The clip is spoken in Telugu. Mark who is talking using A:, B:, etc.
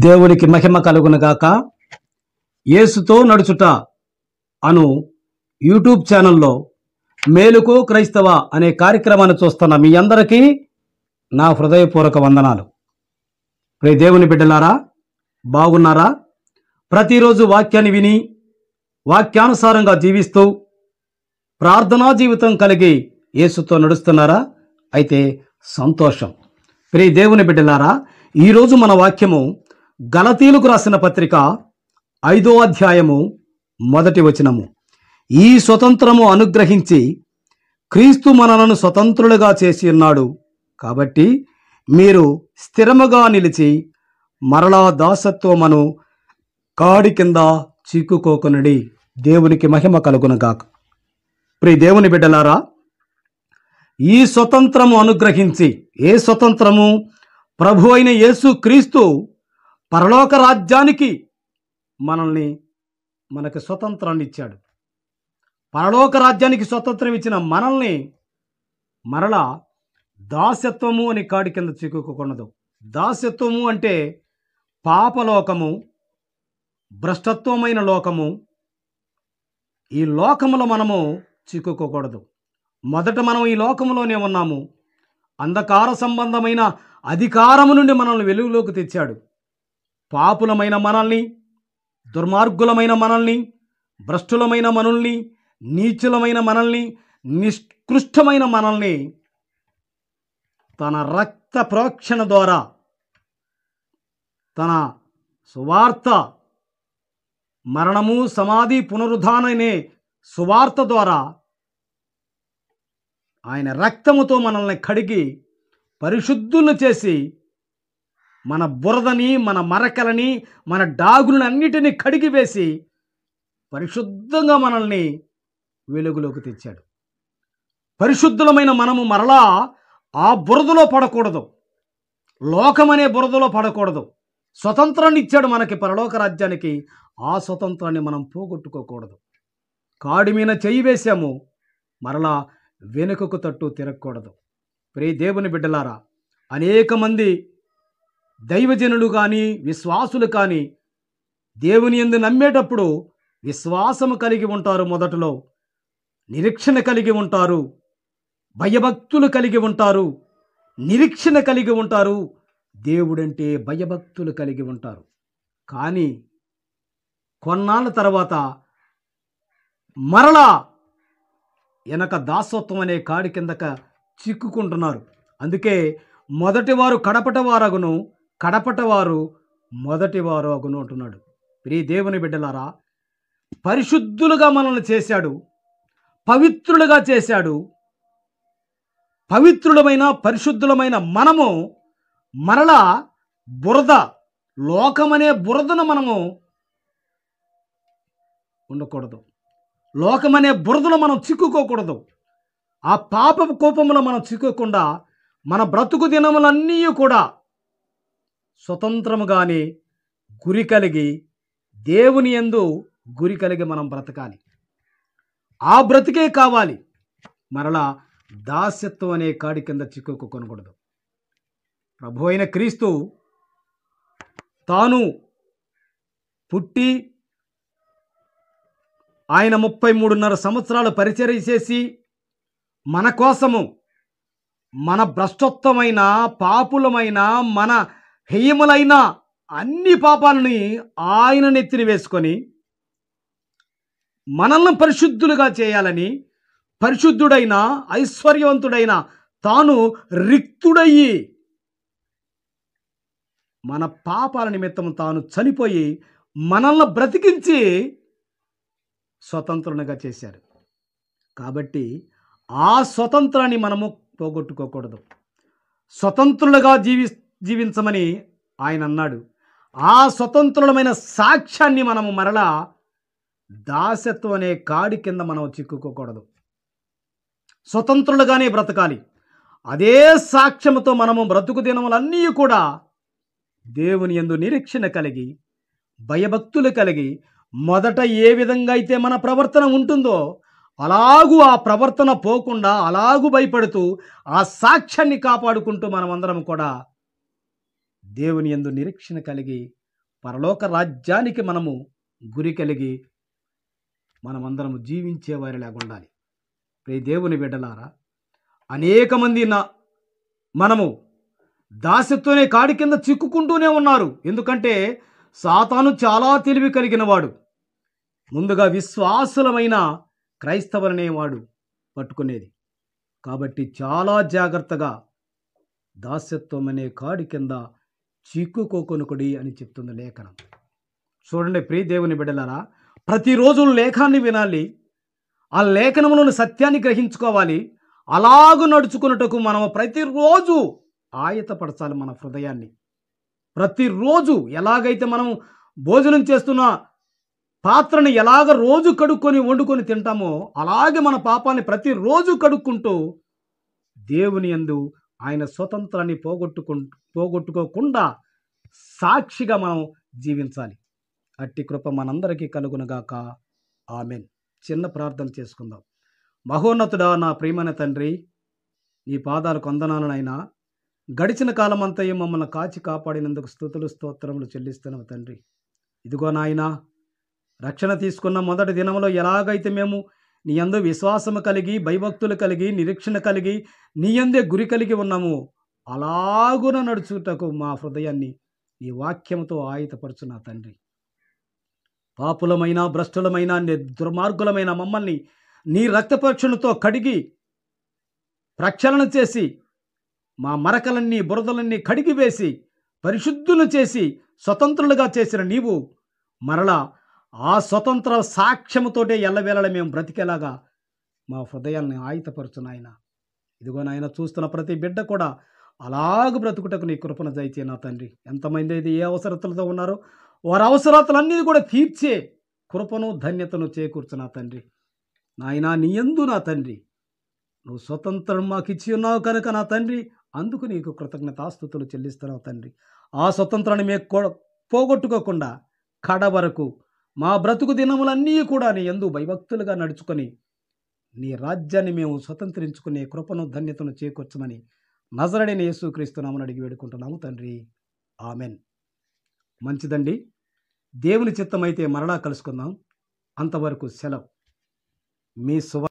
A: దేవునికి మహిమ కలుగునుగాక. యేసుతో నడుచుట అను యూట్యూబ్ ఛానల్లో మేలుకో క్రైస్తవ అనే కార్యక్రమాన్ని చూస్తున్న మీ అందరికీ నా హృదయపూర్వక వందనాలు. ప్రియ దేవుని బిడ్డలారా, బాగున్నారా? ప్రతిరోజు వాక్యాన్ని విని వాక్యానుసారంగా జీవిస్తూ ప్రార్థనా జీవితం కలిగి యేసుతో నడుస్తున్నారా? అయితే సంతోషం. ప్రియ దేవుని బిడ్డలారా, ఈరోజు మన వాక్యము గలతీలకు రాసిన పత్రిక 5వ అధ్యాయము 1వ వచనము. ఈ స్వతంత్రము అనుగ్రహించి క్రీస్తు మనలను స్వతంత్రులుగా చేసి ఉన్నాడు, కాబట్టి మీరు స్థిరముగా నిలిచి మరలా దాసత్వమును కాడి కింద చిక్కుకోకునడి. దేవునికి మహిమ కలుగునుగాక. ప్రియ దేవుని బిడ్డలారా, ఈ స్వతంత్రము అనుగ్రహించి, ఏ స్వతంత్రము? ప్రభు అయిన యేసు క్రీస్తు పరలోక రాజ్యానికి మనకి స్వతంత్రాన్ని ఇచ్చాడు. పరలోక రాజ్యానికి స్వతంత్రం ఇచ్చిన మనల్ని మరలా దాస్యత్వము అని కాడి కింద చిక్కుకోకూడదు. దాస్యత్వము అంటే పాపలోకము, భ్రష్టత్వమైన లోకము. ఈ లోకములో మనము చిక్కుకోకూడదు. మొదట మనం ఈ లోకములోనే ఉన్నాము. అంధకార సంబంధమైన అధికారము నుండి మనల్ని వెలుగులోకి తెచ్చాడు. పాపులమైన మనల్ని, దుర్మార్గులమైన మనల్ని, భ్రష్టులమైన మనల్ని, నీచులమైన మనల్ని, నిష్కృష్టమైన మనల్ని తన రక్త ప్రోక్షణ ద్వారా, తన సువార్త, మరణము, సమాధి, పునరుద్ధాననే సువార్త ద్వారా ఆయన రక్తముతో మనల్ని కడిగి పరిశుద్ధులను చేసి మన బురదని, మన మరకలని, మన డాగులను అన్నిటినీ కడిగి వేసి పరిశుద్ధంగా మనల్ని వెలుగులోకి తెచ్చాడు. పరిశుద్ధులమైన మనము మరలా ఆ బురదలో పడకూడదు, లోకమనే బురదలో పడకూడదు. స్వతంత్రాన్ని ఇచ్చాడు మనకి పరలోక రాజ్యానికి. ఆ స్వతంత్రాన్ని మనం పోగొట్టుకోకూడదు. కాడి మీద చెయ్యి వేశాము, మరలా వెనుకకు తట్టు తిరగకూడదు. ప్రియ దేవుని బిడ్డలారా, అనేక మంది దైవజనులు కానీ, విశ్వాసులు కానీ దేవుని యందు నమ్మేటప్పుడు విశ్వాసము కలిగి ఉంటారు. మొదటలో నిరీక్షణ కలిగి ఉంటారు, భయభక్తులు కలిగి ఉంటారు, నిరీక్షణ కలిగి ఉంటారు, దేవుడంటే భయభక్తులు కలిగి ఉంటారు. కానీ కొన్నాళ్ళ తర్వాత మరలా వెనక దాసత్వం అనే కాడి కిందక చిక్కుకుంటున్నారు. అందుకే మొదటివారు కడపటవారగును, కడపటవారు మొదటివారు అగును అంటున్నాడు. ప్రియ దేవుని బిడ్డలారా, పరిశుద్ధులుగా మనల్ని చేశాడు, పవిత్రులుగా చేశాడు. పవిత్రులమైన, పరిశుద్ధులమైన మనము మరలా బురద, లోకమనే బురదను మనము ఉండకూడదు. లోకమనే బురదలో మనం చిక్కుకోకూడదు. ఆ పాపపు కోపంలో మనం చిక్కుకోకుండా మన బ్రతుకు దినములన్నీ కూడా స్వతంత్రముగానే గురి కలిగి, దేవుని యందు గురి కలిగి మనం బ్రతకాలి. ఆ బ్రతికే కావాలి. మరలా దాస్యత్వం అనే కాడి కింద చిక్కుకోకూడదు. ప్రభు అయిన క్రీస్తు తాను పుట్టి ఆయన 33.5 సంవత్సరాలు పరిచర్య చేసి మన కోసము, మన భ్రష్టత్వమైన, పాపులమైన, మన హేయములైన అన్ని పాపాలని ఆయన నెత్తిన వేసుకొని మనల్ని పరిశుద్ధులుగా చేయాలని, పరిశుద్ధుడైన, ఐశ్వర్యవంతుడైన తాను రిక్తుడయ్యి మన పాపాల నిమిత్తం తాను చనిపోయి మనల్ని బ్రతికించి స్వతంత్రునిగా చేశారు. కాబట్టి ఆ స్వతంత్రాన్ని మనము పోగొట్టుకోకూడదు. స్వతంత్రులుగా జీవించమని ఆయన అన్నాడు. ఆ స్వతంత్రులమైన సాక్ష్యాన్ని మనము మరలా దాసత్వం అనే కాడి కింద మనం చిక్కుకోకూడదు. స్వతంత్రులుగానే బ్రతకాలి. అదే సాక్ష్యముతో మనము బ్రతుకు దినములన్నీ కూడా దేవుని యందు నిరీక్షణ కలిగి, భయభక్తులు కలిగి, మొదట ఏ విధంగా అయితే మన ప్రవర్తన ఉంటుందో అలాగూ ఆ ప్రవర్తన పోకుండా, అలాగూ భయపడుతూ ఆ సాక్ష్యాన్ని కాపాడుకుంటూ మనమందరం కూడా దేవుని యందు నిరీక్షణ కలిగి పరలోక రాజ్యానికి మనము గురి కలిగి మనమందరం జీవించే వారిలాగా ఉండాలి. ప్రియ దేవుని బిడ్డలారా, అనేక మంది మనము దాస్యత్వనే కాడి కింద చిక్కుకుంటూనే ఉన్నారు. ఎందుకంటే సాతాను చాలా తెలివి కలిగిన వాడు. ముందుగా విశ్వాసులమైన క్రైస్తవులనే వాడు పట్టుకునేది. కాబట్టి చాలా జాగ్రత్తగా దాస్యత్వం అనే కాడి కింద చిక్కుకోకొనుకుడి అని చెప్తుంది లేఖనం. చూడండి ప్రియ దేవుని బిడ్డలారా, ప్రతిరోజు లేఖనాన్ని వినాలి, ఆ లేఖనంలోని సత్యాన్ని గ్రహించుకోవాలి. అలాగూ నడుచుకున్నటకు మనం ప్రతిరోజు ఆయతపరచాలి మన హృదయాన్ని. ప్రతిరోజు ఎలాగైతే మనం భోజనం చేస్తున్న పాత్రని ఎలాగ రోజు కడుక్కొని వండుకొని తింటామో అలాగే మన పాపాన్ని ప్రతిరోజు కడుక్కుంటూ దేవుని యందు ఆయన స్వతంత్రాన్ని పోగొట్టుకోకుండా సాక్షిగా మనం జీవించాలి. అట్టి కృప మనందరికీ కలుగునుగాక. ఆమెన్. చిన్న ప్రార్థన చేసుకుందాం. మహోన్నతుడా, నా ప్రియమైన తండ్రి, నీ పాదాలకు వందనాలు నాయనా. గడిచిన కాలమంతయు మమ్మల్ని కాచి కాపాడినందుకు స్తుతులు స్తోత్రములు చెల్లిస్తున్నాము తండ్రి. ఇదిగో నాయనా, రక్షణ తీసుకున్న మొదటి దినంలో ఎలాగైతే మేము నీ యందు విశ్వాసము కలిగి, భయభక్తులు కలిగి, నిరీక్షణ కలిగి, నీ యందే గురి కలిగి ఉన్నాము, అలాగున నడుచుటకు మా హృదయాన్ని నీ వాక్యముతో ఆయుధపరచు నా తండ్రి. పాపులమైన, భ్రష్టులమైన, దుర్మార్గులమైన మమ్మల్ని నీ రక్తపరీక్షలతో కడిగి ప్రక్షాళన చేసి మా మరకలన్నీ బురదలన్నీ కడిగి వేసి పరిశుద్ధులు చేసి స్వతంత్రులుగా చేసిన నీవు మరలా ఆ స్వతంత్ర సాక్ష్యముతోటే ఎల్లవేళలా మేము బ్రతికేలాగా మా హృదయాన్ని ఆయుధపరచు నాయన. ఇదిగో నాయన, చూస్తున్న ప్రతి బిడ్డ కూడా అలాగ బ్రతుకుటకు నీ కృపను దయచే నా తండ్రి. ఎంతమంది అయితే ఏ అవసరతలతో ఉన్నారో వారి అవసరతలన్నీ కూడా తీర్చే కృపను ధన్యతను చేకూర్చు నా తండ్రి. నాయనా, నీ యందు నా తండ్రి నువ్వు స్వతంత్రం మాకు ఇచ్చి ఉన్నావు కనుక నా తండ్రి, అందుకు నీకు కృతజ్ఞతాస్తుతులు చెల్లిస్తున్నావు తండ్రి. ఆ స్వతంత్రాన్ని మేము పోగొట్టుకోకుండా కడ వరకు మా బ్రతుకు దినములన్నీ కూడా నీ యందు భయభక్తులుగా నడుచుకొని నీ రాజ్యాన్ని మేము స్వతంత్రించుకునే కృపను ధన్యతను చేకూర్చమని నజరేయుడైన యేసుక్రీస్తు నామమున అడిగి వేడుకుంటున్నాము తండ్రి. ఆమెన్. మంచిదండి. దేవుని చిత్తమైతే మరలా కలుసుకుందాం. అంతవరకు సెలవు. మీ